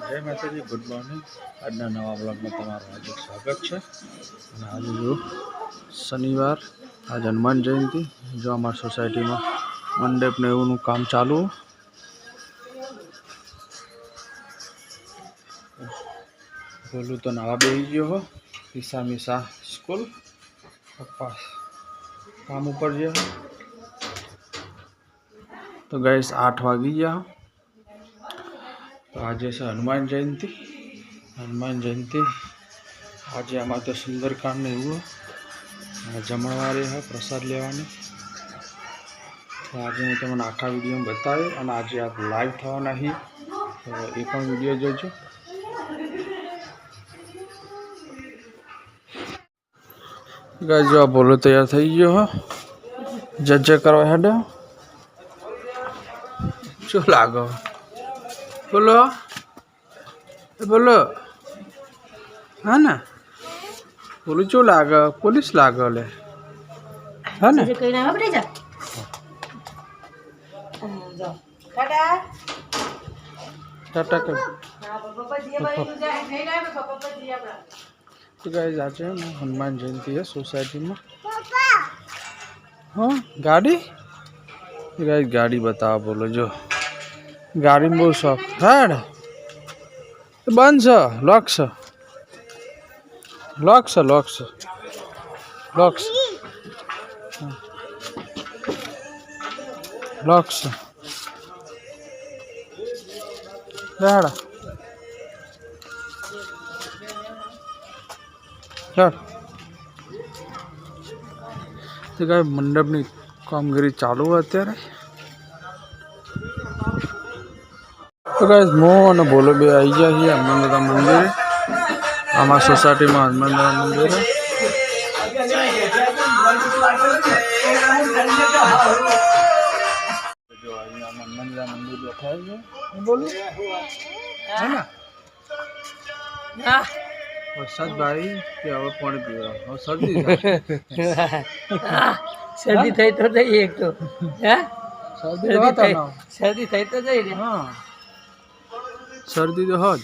जय माता जी, good morning. आज नवा ब्लॉग में तमारू हार्दिक स्वागत है। आज जो शनिवार, आज हनुमान जयंती, जो अमर सोसायटी में मंडप ने एवं काम चालू। बोलू तो नवा बेही गयो हो, ईसा मीसा स्कूल, पप्पा काम ऊपर गया। तो गाइस 8 वागी गया। तो आज है हनुमान जयंती। हनुमान जयंती आज आम तो सुंदरकांड ने एवं जमणवारे है प्रसाद लेवानी। तो आज हूँ तमने आखा विडियो में बतावी और आज आप लाइव थवाना ही, तो ये पण विडियो जोजो। गाइस जो बोलो तैयार थई गयो हो, जज करवा हेडो शू लागो बोलो बोलो है ना, बोलो चो लाग पुलिस लागल है ना। टाटा कर। तो गाइस आज हनुमान जयंती है सोसाइटी में। हाँ गाड़ी, गाइस गाड़ी बताओ बोलो जो गाड़ी में बहुत शौक है। बंद छ लॉक छ लॉक छ लॉक छ लॉक छ लॉक छ राड़ा चल। तो गाइस मंडप की कामगीरी चालू है अत्यारे। तो गाइस मो और बोलो बे आई गया है हनुमान दादा मंदिर। आमा सोसायटी में हनुमान दादा मंदिर है। जो हनुमान दादा मंदिर बैठा है बोलो है ना। वरसाद भाई क्या वो पानी पी रहा और सर्दी सर्दी થઈ તો જઈ એક તો હે सर्दी तो था ना, सर्दी થઈ તો જઈ રે। हाँ सर्दी तो हज।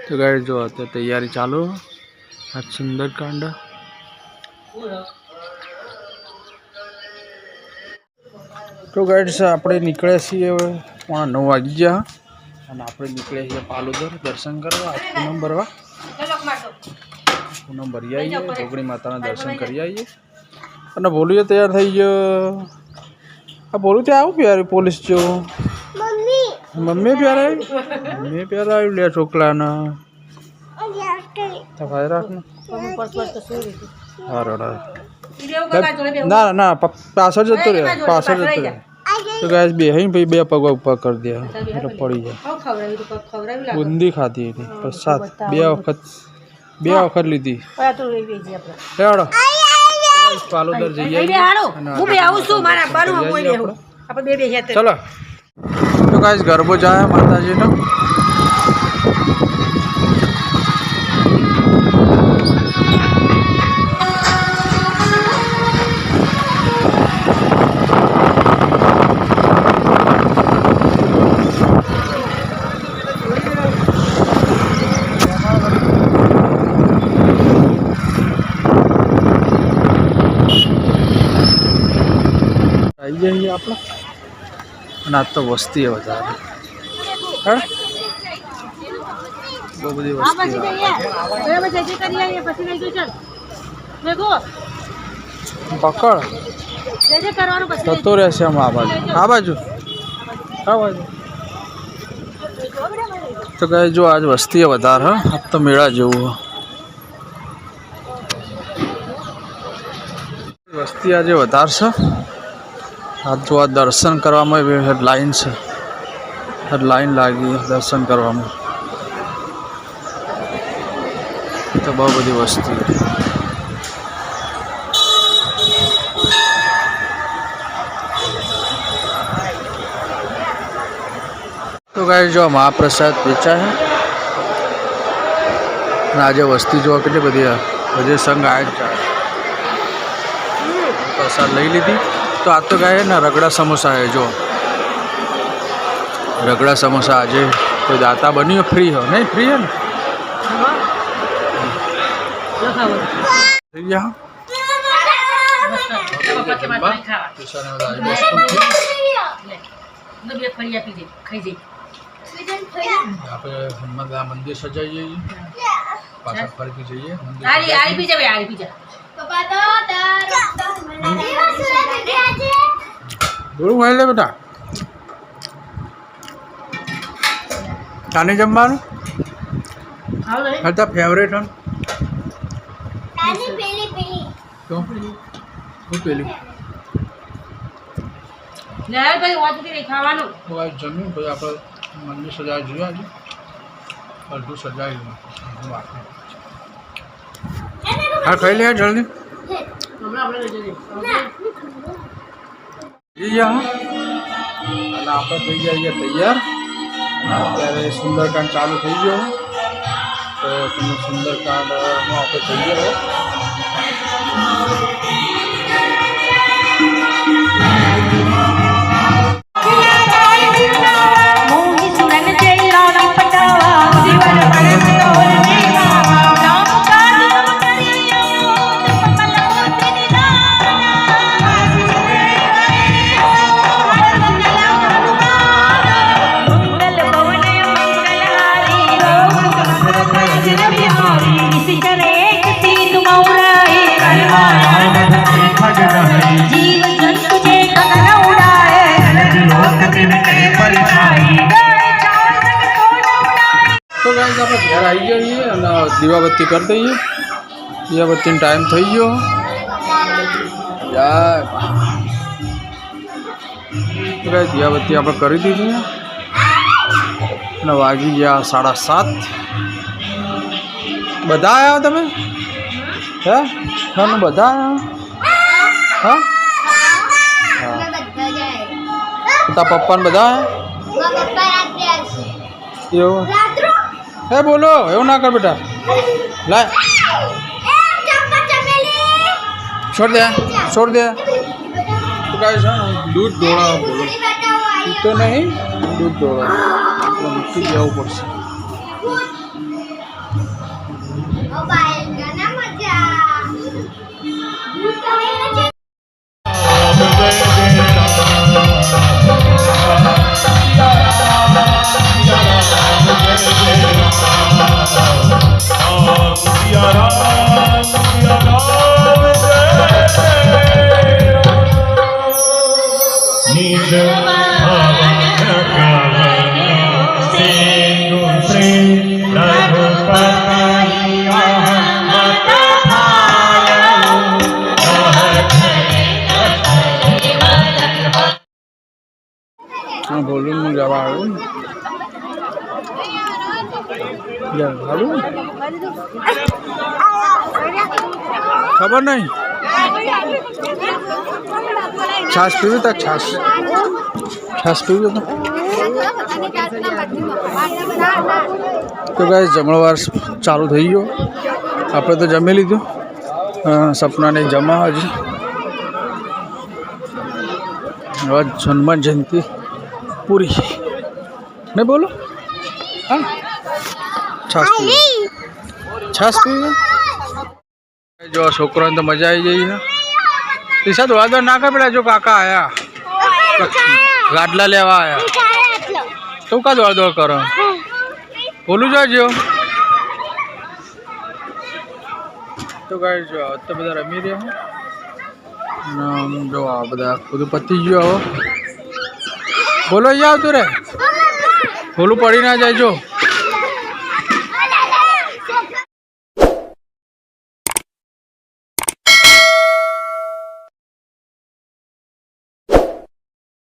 तो गाइस जो आता तैयारी चालू आज सुंदरकांड। तो गाइस આપણે નીકળ્યા છીએ હવે 9 વાગી ગયા અને આપણે નીકળ્યા છીએ પાલોદર દર્શન કરવા। आज પૂનમ ભરવા પૂનમ ભરી આવીએ, જોગણી માતાના દર્શન કરી આવીએ અને બોલીએ તૈયાર થઈ ગયો। આ બોલું ત્યાં આવું પ્યારે પોલીસ જો મમ્મી પ્યારે મમ્મી પ્યારે આવ્યું લે છોકલાને તો ભાઈ રાખને ના ના પાછળ જતો રહે પાછળ જતો રહે। तो गैस बे ही भाई बे पग ऊपर कर दिया એટલે પડી જાય। બુંદી ખાધી હતી પ્રસાદ બે વખત લીધી। હેડો પાલોદર જઈ આવીએ। चलो तो गाइस गरबो जाए माताजी नो। आई आप आज तो वस्ती है વધારે है बहुत बड़ी वस्ती पकड़ तो रहશે हम आ बाजू तो कहे जो आज वस्ती है વધારે है। अब तो मेला जेवू वस्ती आज વધારે છે। आज जो आ दर्शन करवा में लाइन से लाइन लागी दर्शन करवा में तो बहुत बड़ी वस्ती। तो गाइस जो महाप्रसाद बेचा है आज वस्ती जो के बधे संघ आए प्रसाद लई लीधी। तो आज तो गए ना रगड़ा समोसा है जो રગડા સમોસા આજે કોઈ દાતા બન્યો ફ્રી હો નહીં ફ્રી હે ને થઈ ગયા આપણે હનુમાન મંદિર સજાઈએ પાછા ફરકી જઈએ થોડું ખાઈ લે બેટા તાને જમવાનું હતા ફેવરેટ હન તો હું પેલી જમ્યું પછી આપણે મંદિર સજાવી જોઈએ આજે અડધું સજાવી હા ખાઈ લે જલ્દી અને આપણે થઈ જઈએ તૈયાર અત્યારે સુંદરકાંડ ચાલુ થઈ ગયો તો તમે સુંદરકાંડમાં આપણે જઈએ તો ગાઈસ આપણે ઘેર આવી જઈએ અને દીવાબત્તી કરી દઈએ દીવાબત્તીનો ટાઈમ થઈ ગયો યાર તો ગાઈસ દીવાબત્તી આપણે કરી દીધી અને વાગી ગયા 7:30 બધા આવ્યા તમે હે નાનું બધા આવ્યા હા તારા પપ્પાને બધા આવ્યા એવું હે બોલો એવું ના કર બેટા લાય છોડ દે તો કાંઈ છે દૂધ ઢોળા બોલો તો નહીં દૂધ ઢોળા મૂકી દેવું પડશે બોલું જવા આવ્યું ખબર નહીં છાશ પીવી તા છાશ પીવી તો ગાઈસ જમણવાર ચાલુ થઈ ગયો આપણે તો જમી લીધું સપનાને જમા હજી હનુમાન જયંતિ પૂરી નહીં બોલો હા છાશ પીવી જો છોકરાને તો મજા આવી જઈ ઈશા તો વાદળ ના કર પેલા જો કાકા આયા ગાડલા લેવા આયા તો કા દોડ કરો બોલું જોજો તો ગાઈસ જો તો બધા રમી રહ્યા જો આ બધા બધું પતી ગયું હવે બોલો અહીંયા આવતું રે બોલું પડી ના જાય જો